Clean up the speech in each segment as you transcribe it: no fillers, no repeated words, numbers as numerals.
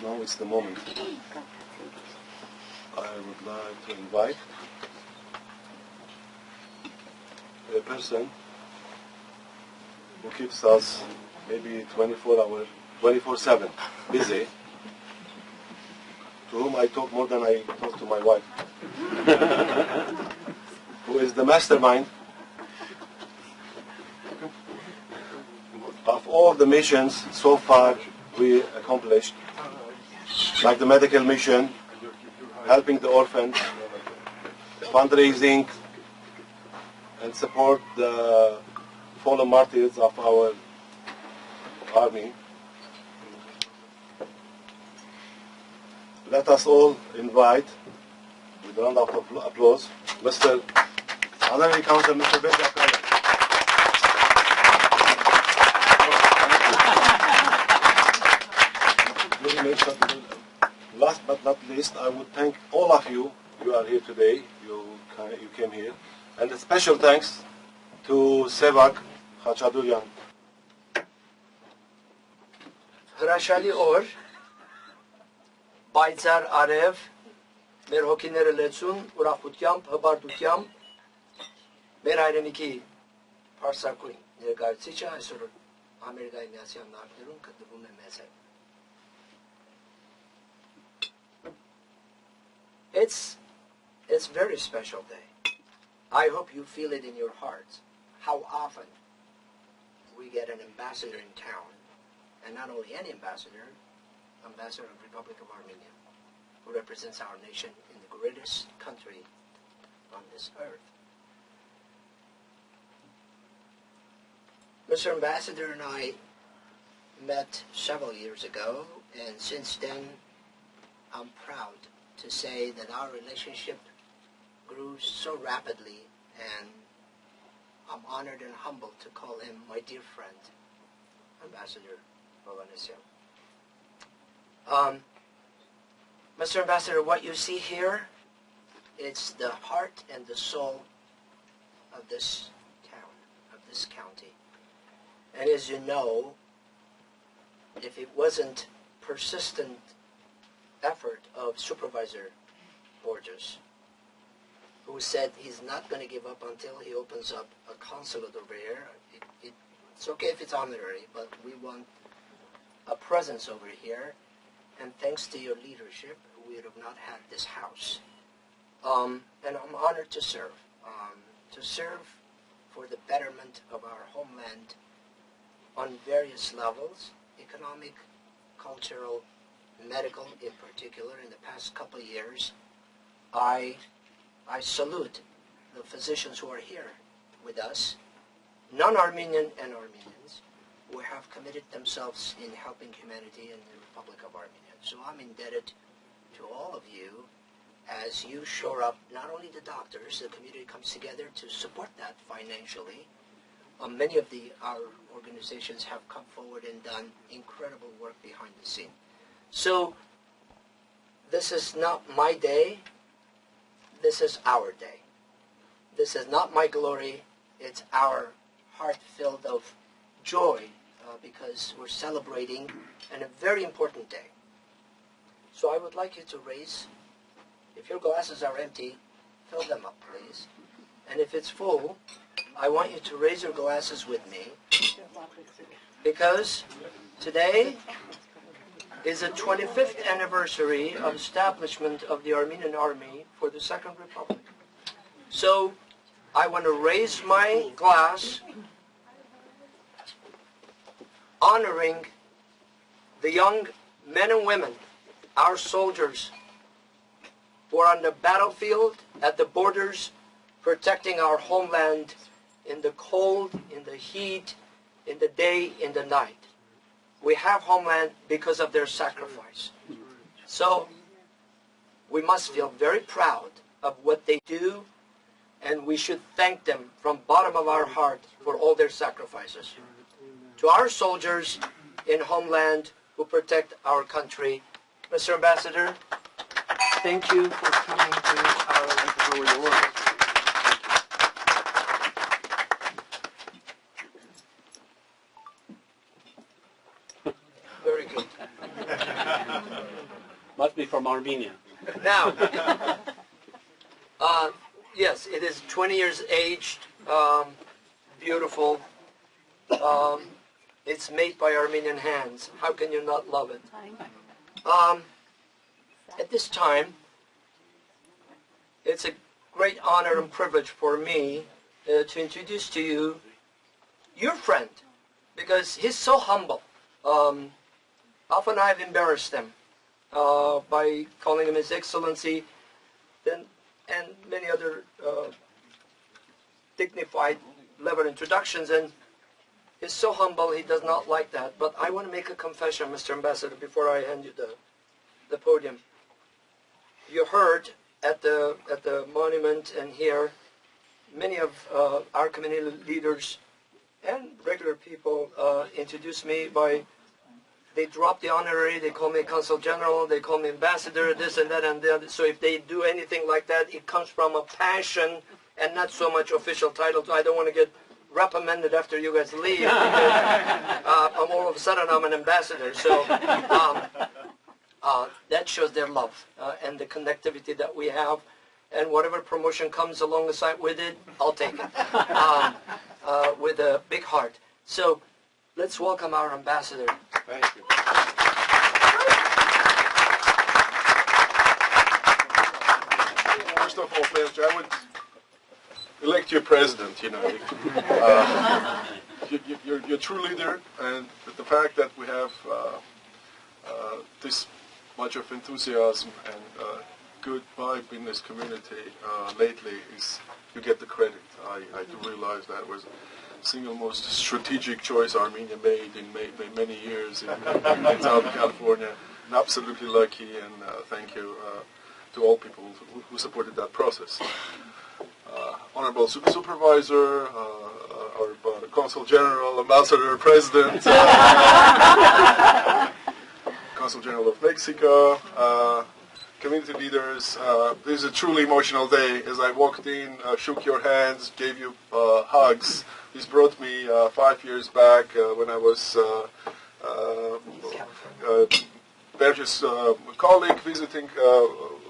Now it's the moment. I would like to invite a person who keeps us maybe 24/7 busy, to whom I talk more than I talk to my wife, who is the mastermind of all the missions so far we accomplished, like the medical mission, helping the orphans, fundraising, and support the fallen martyrs of our army. Let us all invite, with a round of applause, Mr. Honorary Council, Mr. Bezak. Last but not least, I would thank all of you. You are here today. You came here, and a special thanks to Sevak Khachadurian. Հրաշալի օր, պայծառ արև, մեր հոգիները լեցուն, ուրախությամբ, հպարտությամբ, մեր հայրենիքի փարսակույն ներկայացուցիչը այսօր Ամերիկայի Միացյալ Նահանգներում գտնվում է մեզ հետ։ It's a very special day. I hope you feel it in your hearts, how often we get an ambassador in town, and not only any ambassador, ambassador of the Republic of Armenia, who represents our nation in the greatest country on this earth. Mr. Ambassador and I met several years ago, and since then I'm proud to say that our relationship grew so rapidly, and I'm honored and humbled to call him my dear friend, Ambassador Vovanesyan. Mr. Ambassador, what you see here, it's the heart and the soul of this town, of this county. And as you know, if it wasn't persistent effort of Supervisor Borges, who said he's not going to give up until he opens up a consulate over here. It's okay if it's honorary, but we want a presence over here, and thanks to your leadership, we would have not had this house. And I'm honored to serve for the betterment of our homeland on various levels, economic, cultural, medical in particular. In the past couple of years, I salute the physicians who are here with us, non-Armenian and Armenians, who have committed themselves in helping humanity in the Republic of Armenia. So I'm indebted to all of you as you shore up not only the doctors, the community comes together to support that financially. Many of our organizations have come forward and done incredible work behind the scene. So this is not my day, this is our day. This is not my glory, it's our heart filled of joy because we're celebrating a very important day. So I would like you to raise, if your glasses are empty, fill them up please. And if it's full, I want you to raise your glasses with me, because today is the 25th anniversary of establishment of the Armenian Army for the Second Republic. So I want to raise my glass honoring the young men and women, our soldiers, who are on the battlefield, at the borders, protecting our homeland in the cold, in the heat, in the day, in the night. We have homeland because of their sacrifice. So we must feel very proud of what they do, and we should thank them from the bottom of our heart for all their sacrifices. To our soldiers in homeland who protect our country, Mr. Ambassador, thank you for coming to our work. Very good. Must be from Armenia. Now, yes, it is 20 years aged, beautiful. It's made by Armenian hands. How can you not love it? At this time, it's a great honor and privilege for me to introduce to you your friend, because he's so humble. Often I've embarrassed him by calling him His Excellency and many other dignified level introductions, and he's so humble he does not like that. But I want to make a confession, Mr. Ambassador, before I hand you the podium. You heard at the monument and here many of our community leaders and regular people introduce me by, they drop the honorary, they call me Consul General, they call me Ambassador, this and that and the other. So if they do anything like that, it comes from a passion and not so much official title. I don't want to get reprimanded after you guys leave, because I'm all of a sudden I'm an ambassador. So that shows their love and the connectivity that we have. And whatever promotion comes alongside with it, I'll take it with a big heart. So let's welcome our ambassador. Thank you. First of all, I would elect you president, you know. You're a true leader, and the fact that we have this much of enthusiasm and good vibe in this community lately is, you get the credit. I do realize that was the single most strategic choice Armenia made in many years in Southern California. And absolutely lucky, and thank you to all people who supported that process. Honorable Supervisor, our Consul General, Ambassador, President, Consul General of Mexico, community leaders. This is a truly emotional day. As I walked in, shook your hands, gave you hugs. This brought me 5 years back when I was Berger's colleague visiting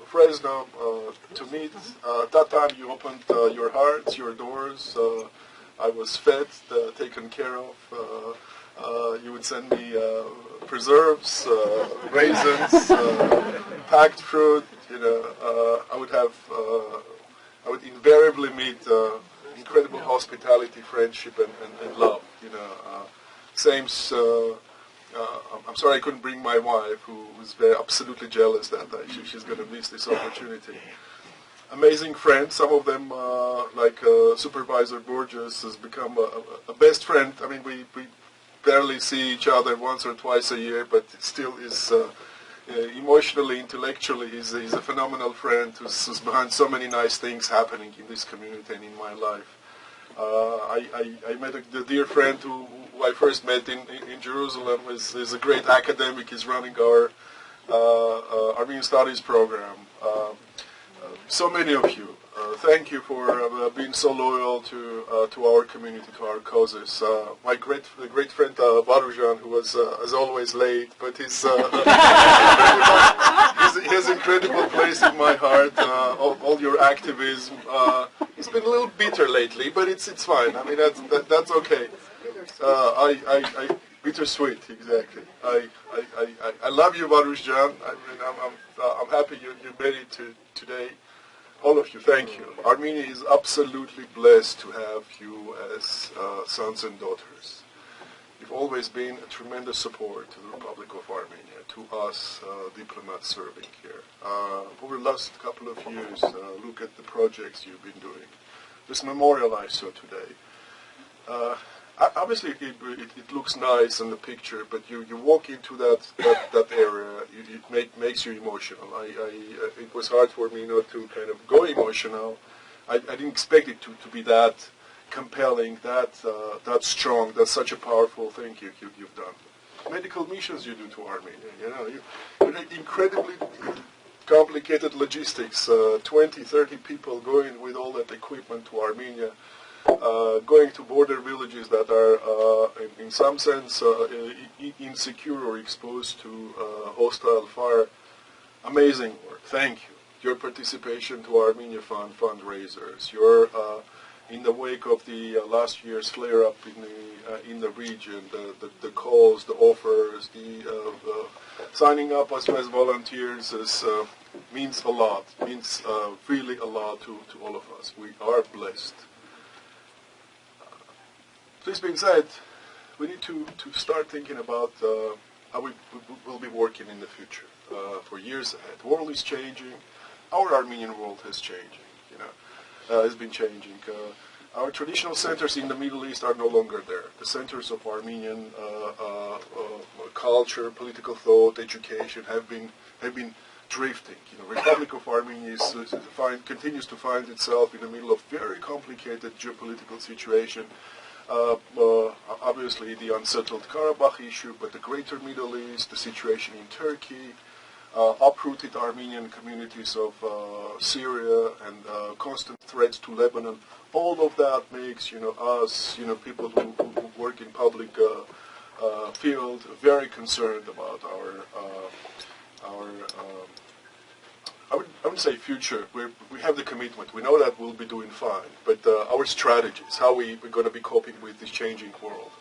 Fresno to meet. At that time you opened your hearts, your doors. I was fed, taken care of. You would send me preserves, raisins, packed fruit. You know, I would invariably meet incredible hospitality, friendship, and love. You know, I'm sorry I couldn't bring my wife, who was absolutely jealous that she's going to miss this opportunity. Amazing friends. Some of them, like Supervisor Borges, has become a best friend. I mean, we barely see each other once or twice a year, but still is emotionally, intellectually, he's a phenomenal friend who's behind so many nice things happening in this community and in my life. I met a dear friend who I first met in Jerusalem. Is a great academic. He's running our Armenian Studies program. So many of you, thank you for being so loyal to our community, to our causes. My great friend Varujan, who was as always late, but he has an incredible place in my heart. All your activism. He's been a little bitter lately, but it's fine. I mean that's okay. Bittersweet, exactly. I love you, Varujan. I mean, I'm happy you made it today. All of you, thank you. Armenia is absolutely blessed to have you as sons and daughters. You've always been a tremendous support to the Republic of Armenia, to us diplomats serving here. Over the last couple of years, look at the projects you've been doing. This memorial I saw today. Obviously, it looks nice in the picture, but you walk into that area, it makes you emotional. It was hard for me not to kind of go emotional. I didn't expect it to be that compelling, that strong. That's such a powerful thing you've done. Medical missions you do to Armenia. You know, you incredibly complicated logistics. 20, 30 people going with all that equipment to Armenia. Going to border villages that are, in some sense, insecure or exposed to hostile fire. amazing work. Thank you. Your participation to Armenia Fund fundraisers, your in the wake of the last year's flare-up in the region, the calls, the offers, the signing up as volunteers means a lot. Means really a lot to all of us. We are blessed. This being said, we need to start thinking about how we will be working in the future for years ahead. The world is changing. Our Armenian world has changed. Has been changing. Our traditional centers in the Middle East are no longer there. The centers of Armenian culture, political thought, education have been drifting. Republic of Armenia continues to find itself in the middle of very complicated geopolitical situation. Obviously the unsettled Karabakh issue, but the greater Middle East, the situation in Turkey, uprooted Armenian communities of Syria, and constant threats to Lebanon. All of that makes us, people who work in public field, very concerned about I wouldn't say future. We have the commitment. We know that we'll be doing fine. But our strategies, how we're going to be coping with this changing world.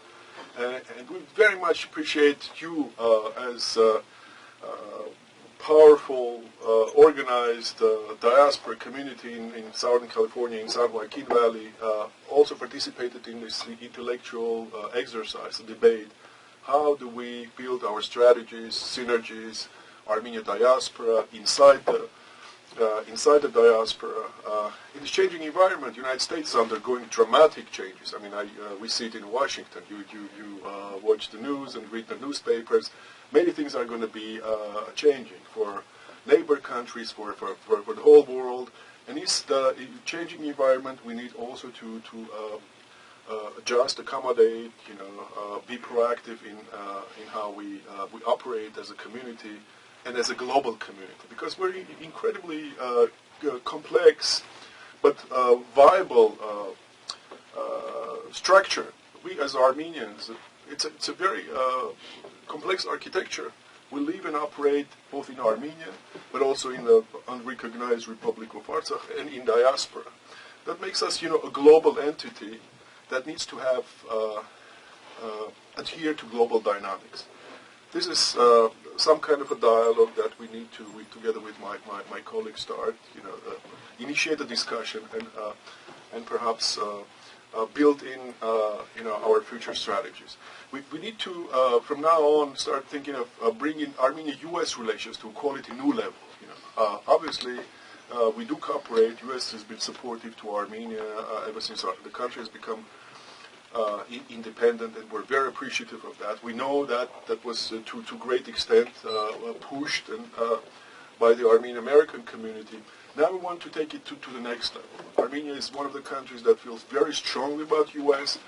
And we very much appreciate you as powerful, organized diaspora community in Southern California, in San Joaquin Valley, also participated in this intellectual exercise, debate. How do we build our strategies, synergies, Armenian diaspora inside the diaspora? In this changing environment, the United States is undergoing dramatic changes. I mean, we see it in Washington. You watch the news and read the newspapers. Many things are going to be changing for neighbor countries, for the whole world. And in the changing environment, we need also to adjust, accommodate, be proactive in how we operate as a community and as a global community, because we're incredibly complex but viable structure. We as Armenians, it's a very complex architecture. We live and operate both in Armenia, but also in the unrecognized Republic of Artsakh and in diaspora. That makes us, a global entity that needs to have adhere to global dynamics. This is some kind of a dialogue that we need to, together with my colleagues, start. Initiate a discussion and perhaps build in our future strategies. We need to, from now on, start thinking of bringing Armenia-U.S. relations to a quality new level. Obviously, we do cooperate. U.S. has been supportive to Armenia ever since the country has become independent, and we're very appreciative of that. We know that was to great extent pushed and by the Armenian American community. Now we want to take it to the next level. Armenia is one of the countries that feels very strongly about U.S.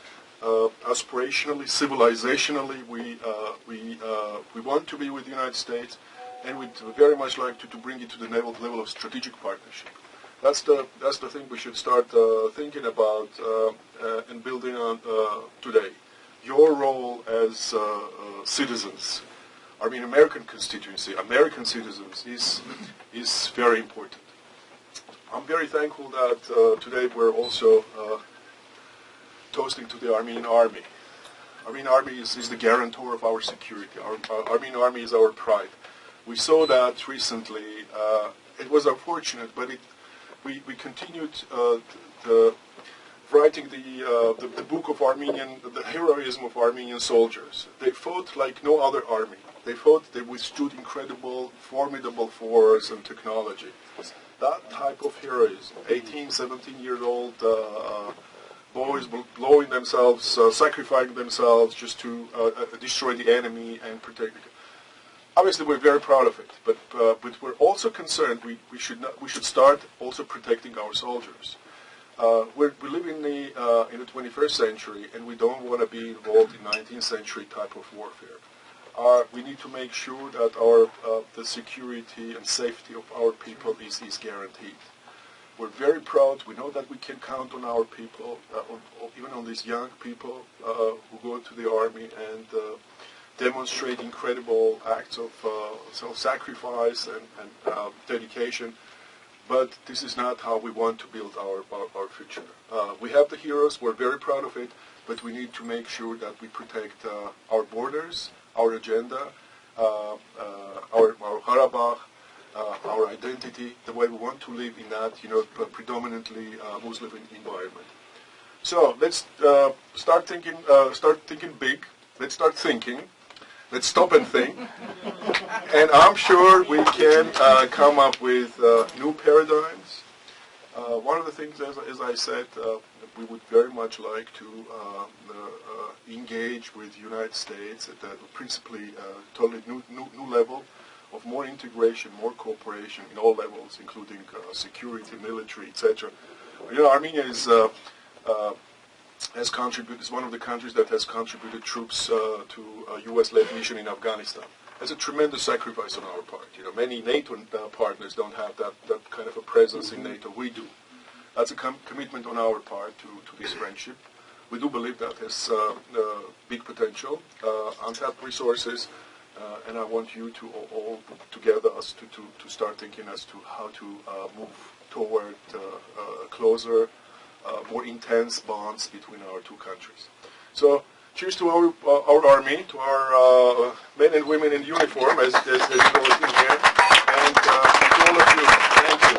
Aspirationally, civilizationally, we want to be with the United States, and we'd very much like to bring it to the level of strategic partnership. That's the thing we should start thinking about and building on today. Your role as citizens, Armenian American constituency, American citizens, is very important. I'm very thankful that today we're also toasting to the Armenian Army. Armenian Army is the guarantor of our security. Our Armenian Army is our pride. We saw that recently. It was unfortunate, but we continued writing the book of the heroism of Armenian soldiers. They fought like no other army. They withstood incredible, formidable force and technology. That type of heroism, 18, 17-year-old boys blowing themselves, sacrificing themselves just to destroy the enemy and protect the. Obviously, we're very proud of it, but we're also concerned we should start also protecting our soldiers. We live in the 21st century, and we don't want to be involved in 19th century type of warfare. We need to make sure that the security and safety of our people is guaranteed. We're very proud. We know that we can count on our people, even on these young people who go to the army, and demonstrate incredible acts of self-sacrifice and dedication. But this is not how we want to build our future. We have the heroes, we're very proud of it, but we need to make sure that we protect our borders, our agenda, our Karabakh, our identity, the way we want to live in that, predominantly Muslim environment. So let's start thinking big. Let's start thinking. Let's stop and think. And I'm sure we can come up with new paradigms. One of the things, as I said, we would very much like to engage with the United States at a principally totally new level of more integration, more cooperation in all levels, including security, military, etc. Armenia is one of the countries that has contributed troops to a U.S.-led mission in Afghanistan. It's a tremendous sacrifice on our part. Many NATO partners don't have that kind of a presence in NATO. We do. That's a commitment on our part to this friendship. We do believe that has big potential, untapped resources, and I want you to all together us to start thinking as to how to move toward closer, more intense bonds between our two countries. So, cheers to our army, to our men and women in uniform, as you all in here, and to all of you. Thank you.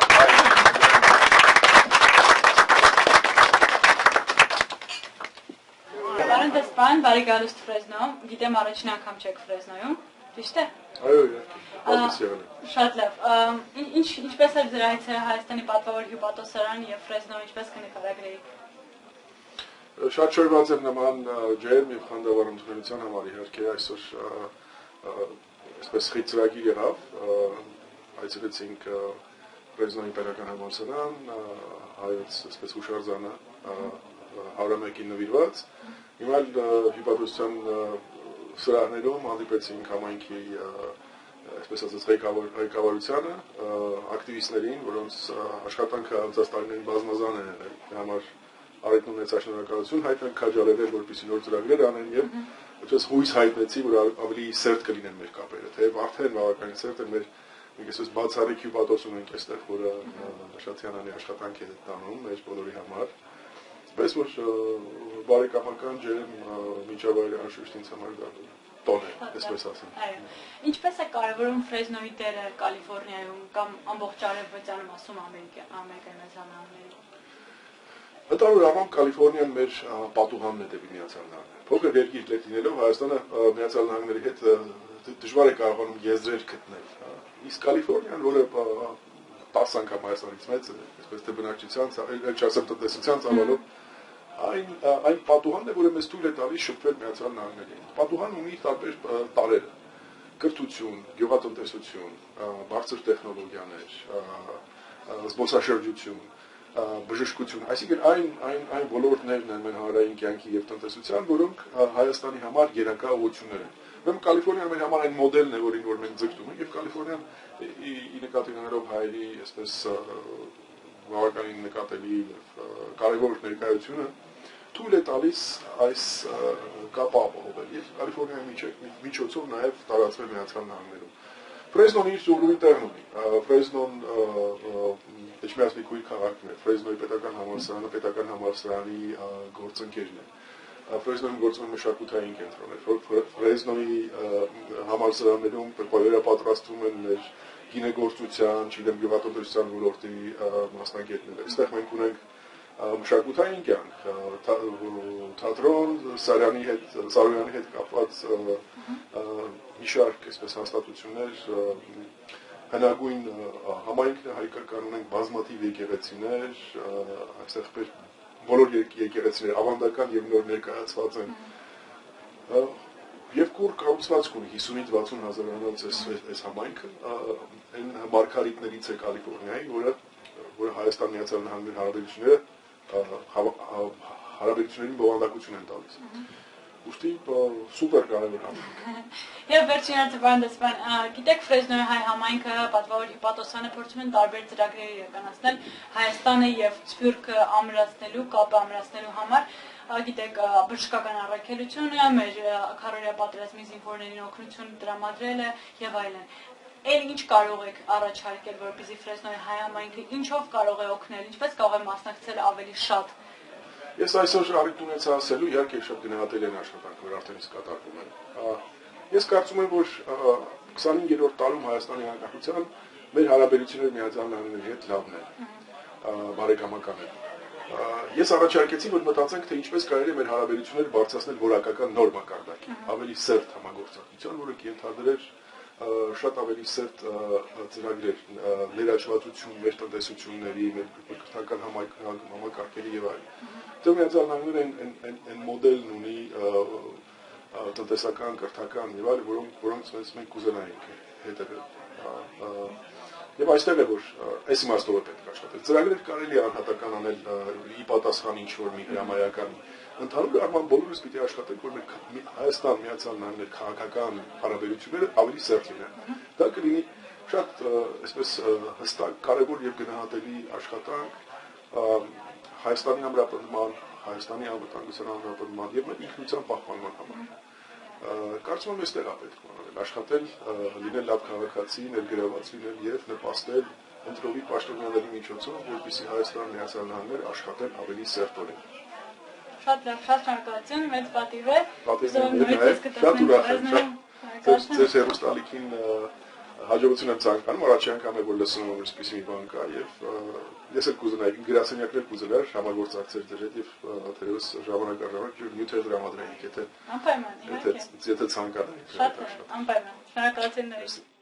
Բարոն դեսպան, բարի գալուստ Ֆրեզնո, գիտեմ առաջին անգամ չեք Ֆրեզնոյում, ճիշտ է։ Այո, իհարկե։ Շատ լավ։ Ինչպես է ձեր այցը Հայաստանի պատվավոր հյուպատոսարան եւ Ֆրեզնո, ինչպես կնկարագրեիք։ Շատ շնորհված եմ նման ջերմ եւ խանդավառ ընդունելության համար, իհարկե այսօր այսպես խիտ ծրագիր եղավ, այցելեցինք Ֆրեզնոյի պետական համալսարան, հայոց այսպես հուշարձանը 101-ին նվիրված, հիմա հյուպատոսության սրահներում հանդիպեցինք համայնքի այսպես ասած ղեկավարությանը, ակտիվիստներին, որոնց աշխատանքը անցած տարիներին բազմազան են եղել, համար Արեգն ունեցած շնորհակալություն հայտնենք քաջալերել, որպեսզի նոր ծրագրեր անեն եւ այդպես հույս հայտնեցի, որ ավելի սերտ կլինեն մեր կապերը, թեև արդեն բավականին սերտ են մեր այսպես բացառիկ հյուպատոս ունենք այստեղ, որը շատ հիանալի աշխատանք է տանում մեր բոլորի համար։ Պես որ բարեկամական ջերմ միջավայրի անշուշտ ինձ համար տոն է, այսպես ասեմ։ Այո։ Ինչպես է կարևորում Ֆրեզնոյի դերը Կալիֆոռնիայում կամ ամբողջ արևմտյանում ասում Ամերիկայում։ Ընդհանուր առմամբ Կալիֆոռնիան մեր պատուհանն է դեպի Միացյալ Նահանգներ։ Փոքր երկիր լինելով Հայաստանը Միացյալ Նահանգների հետ դժվար է կարողանում եզրեր գտնել։ Իսկ Կալիֆոռնիան, որը 10 անգամ Հայաստանից մեծ է, այսպես թե բնակչության, չասեմ տնտեսության ծավալով, այն պատուհանն է, որը մեզ թույլ է տալիս շփվել Միացյալ Նահանգներին։ Պատուհանն ունի տարբեր տարրեր՝ կրթություն, գյուղատնտեսություն, բարձր տեխնոլոգիաներ, զբոսաշրջություն, բժշկություն, այսինքն այն ոլորտներն են մեր հանրային կյանքի եւ տնտեսության, որոնք Հայաստանի համար գերակա ուղղություններ են։ Ուրեմն Կալիֆոռնիան մեր համար այն մոդելն է, որին որ մենք ձգտում ենք, եւ Կալիֆոռնիան ի նկատի ունենալով հայերի, այսպես բավականին նկատելի եւ կարեւոր ներկայությունը թույլ է տալիս այս կապը ապահովել եւ Կալիֆոռնիայի միջոցով նաեւ տարածվել Միացյալ Նահանգներում։ Ֆրեզնոն իր ժողովի տեղն ունի։ Ֆրեզնոն Էջմիածնի քույր քաղաքն է, Ֆրեզնոյի պետական համալսարանը, պետական համալսարանի գործընկերն է։ Ֆրեզնոյում գործում են մշակութային կենտրոններ, Ֆրեզնոյի համալսարաններում վերապատրաստվում են մեր գինեգործության, չգիտեմ, գյուղատնտեսության ոլորտի մասնագետներ։ Այստեղ մենք ունենք մշակութային կյանք, թատրոն, Սարոյանի հետ կապված մի շարք այսպես հաստատություններ, հնագույն համայնքն է հայկական, ունենք բազմաթիվ եկեղեցիներ, այստեղ բոլոր եկեղեցիները ավանդական եւ նոր ներկայացված են։ Եվ կուր կառուցվածք ունի 50-ից 60 հազարանոց այս համայնքը, այն մարգարիտներից է Կալիֆոռնիայի, որը Հայաստան Միացյալ Նահանգների հարաբերություններին բովանդակություն են տալիս։ Ուստի սուպեր կարևոր է։ Եվ վերջին հարցը պարոն դեսպան, գիտեք Ֆրեզնոյի հայ համայնքը պատվավոր հյուպատոսարանը փորձում են տարբեր ծրագրեր իրականացնել Հայաստանը եւ Սփյուռքը ամրացնելու, կապը ամրացնելու համար, գիտեք, բժշկական առաքելությունը, մեր քարորիա պատերազմի զինվորներին օգնություն տրամադրելը եւ այլն։ Էլ ինչ կարող եք առաջարկել, որպեսզի Ֆրեզնոյի հայ համայնքը ինչով կարող է օգնել, ինչպես կարող է մասնակցել ավելի շատ։ Ես այսօր առիթ ունեցա ասելու, իհարկե շատ գնահատել են աշխատանքներ արդեն իսկ կատարվում են։ Ես կարծում եմ, որ 25-րդ տարում Հայաստանի Հանրապետության մեր հարաբերությունները Միացյալ Նահանգների հետ լավն են, բարեկամական են։ Ես առաջարկեցի, որ մտածենք, թե ինչպես կարելի է մեր հարաբերությունները բարձրացնել որակական նոր մակարդակի, ավելի սերտ համագործակցության, որը կենթադրեր շատ ավելի սերտ ծրագրեր, ներաչվածություն մեր տնտեսությունների, մեր կրթական համակարգերի եւ այլն։ Դե Միացյալ Նահանգները այն մոդելն ունի տնտեսական, կրթական եւ այլն, որոնց մենք կուզենայինք հետևել։ Եվ այստեղ է, որ այս իմաստով է պետք աշխատել։ Ծրագրեր կարելի է անհատական անել ի պատասխան ինչ-որ մի հրամայականի։ Ընդհանուր առմամբ բոլորս պիտի աշխատենք, որ մեր Հայաստան Միացյալ Նահանգների քաղաքական հարաբերությունները ավելի սերտ լինեն։ Դա կլինի շատ այսպես հստակ, կարևոր եւ գնահատելի աշխատանք Հայաստանի ամրապնդման, Հայաստանի անվտանգության ամրապնդման եւ մեր ինքնության պահպանման համար։ Կարծում եմ այստեղ է պետք մնալ, աշխատել, լինել լավ քաղաքացի, ներգրաված լինել եւ նպաստել ընտրովի պաշտոնյաների միջոցով, որպեսզի Հայաստան Միացյալ Նահանգները աշխատեն ավելի սերտորեն։ Շատ լավ, շատ շնորհակալություն, մեծ պատիվ է։ Շատ ուրախ եմ, ձեր հեռուստալիքին հաջողություն եմ ցանկանում, առաջին անգամ է որ լսում եմ այսպիսի մի բան կա եւ ես էլ կուզենայի գրասենյակներ կուզենար համագործակցել ձեր հետ եւ թերևս ժամանակ առ ժամանակ նյութեր դրամադրեինք, եթե անպայման, իհարկե։ Եթե ցանկանայիք։ Շատ անպայման։ Շնորհակալություն նույնիսկ։